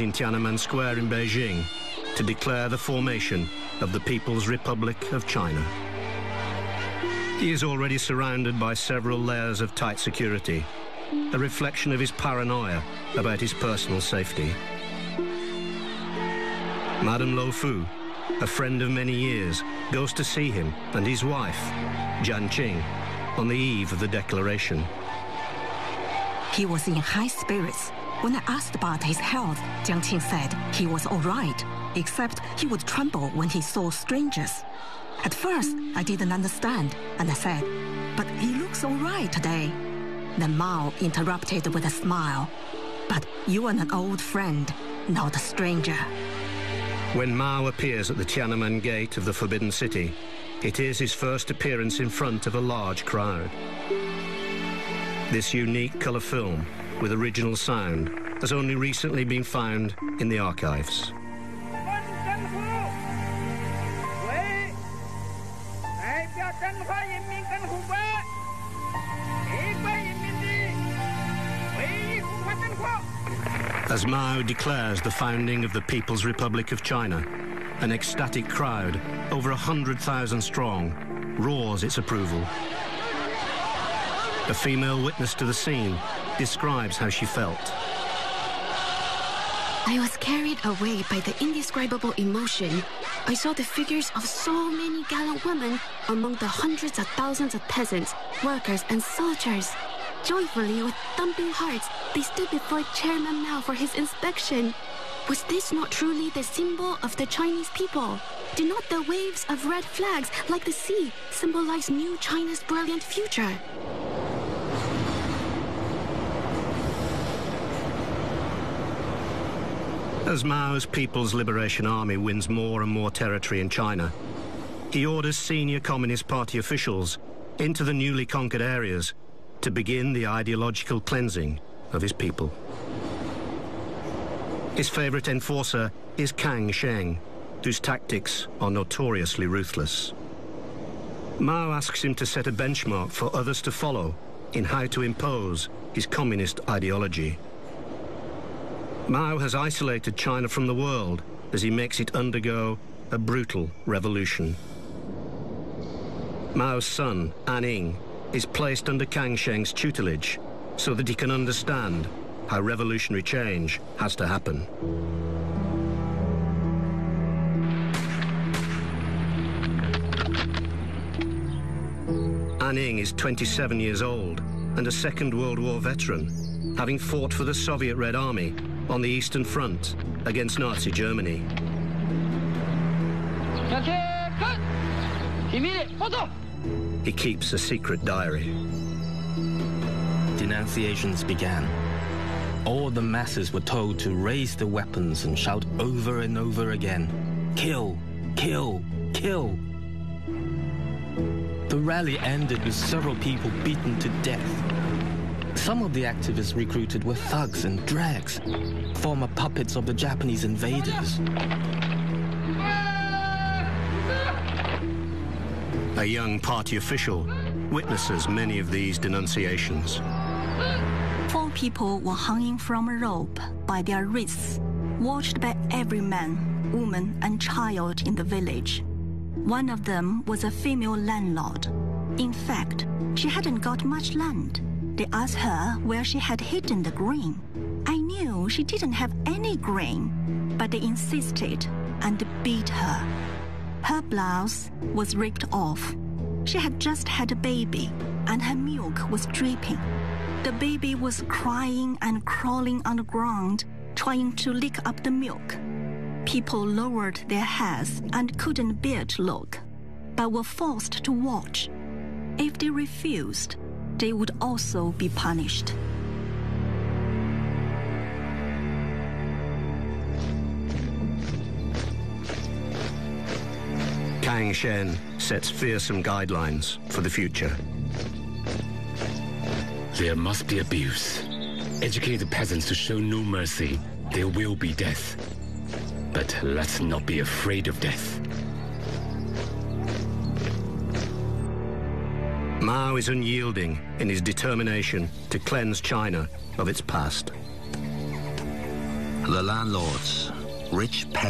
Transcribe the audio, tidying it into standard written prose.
rallies in Tiananmen Square in Beijing to declare the formation of the People's Republic of China. He is already surrounded by several layers of tight security, a reflection of his paranoia about his personal safety. Madame Lo Fu, a friend of many years, goes to see him and his wife, Jian Qing, on the eve of the declaration. He was in high spirits. When I asked about his health, Jiang Qing said he was all right, except he would tremble when he saw strangers. At first, I didn't understand, and I said, "But he looks all right today." Then Mao interrupted with a smile. "But you are an old friend, not a stranger." When Mao appears at the Tiananmen Gate of the Forbidden City, it is his first appearance in front of a large crowd. This unique colour film with original sound has only recently been found in the archives. As Mao declares the founding of the People's Republic of China, an ecstatic crowd, over 100,000 strong, roars its approval. A female witness to the scene describes how she felt. I was carried away by the indescribable emotion. I saw the figures of so many gallant women among the hundreds of thousands of peasants, workers, and soldiers. Joyfully, with thumping hearts, they stood before Chairman Mao for his inspection. Was this not truly the symbol of the Chinese people? Did not the waves of red flags, like the sea, symbolize new China's brilliant future? As Mao's People's Liberation Army wins more and more territory in China, he orders senior Communist Party officials into the newly conquered areas to begin the ideological cleansing of his people. His favorite enforcer is Kang Sheng, whose tactics are notoriously ruthless. Mao asks him to set a benchmark for others to follow in how to impose his communist ideology. Mao has isolated China from the world as he makes it undergo a brutal revolution. Mao's son, Anning, is placed under Kang Sheng's tutelage so that he can understand how revolutionary change has to happen. Anning is 27 years old and a Second World War veteran, having fought for the Soviet Red Army on the Eastern Front against Nazi Germany. He keeps a secret diary. Denunciations began. All the masses were told to raise their weapons and shout over and over again, "Kill, kill, kill." The rally ended with several people beaten to death. Some of the activists recruited were thugs and dregs, former puppets of the Japanese invaders. A young party official witnesses many of these denunciations. 4 people were hanging from a rope by their wrists, watched by every man, woman, and child in the village. One of them was a female landlord. In fact, she hadn't got much land. They asked her where she had hidden the grain. I knew she didn't have any grain, but they insisted and beat her. Her blouse was ripped off. She had just had a baby, and her milk was dripping. The baby was crying and crawling on the ground, trying to lick up the milk. People lowered their heads and couldn't bear to look, but were forced to watch. If they refused, they would also be punished. Kang Sheng sets fearsome guidelines for the future. There must be abuse. Educate the peasants to show no mercy. There will be death. But let's not be afraid of death. Mao is unyielding in his determination to cleanse China of its past. The landlords, rich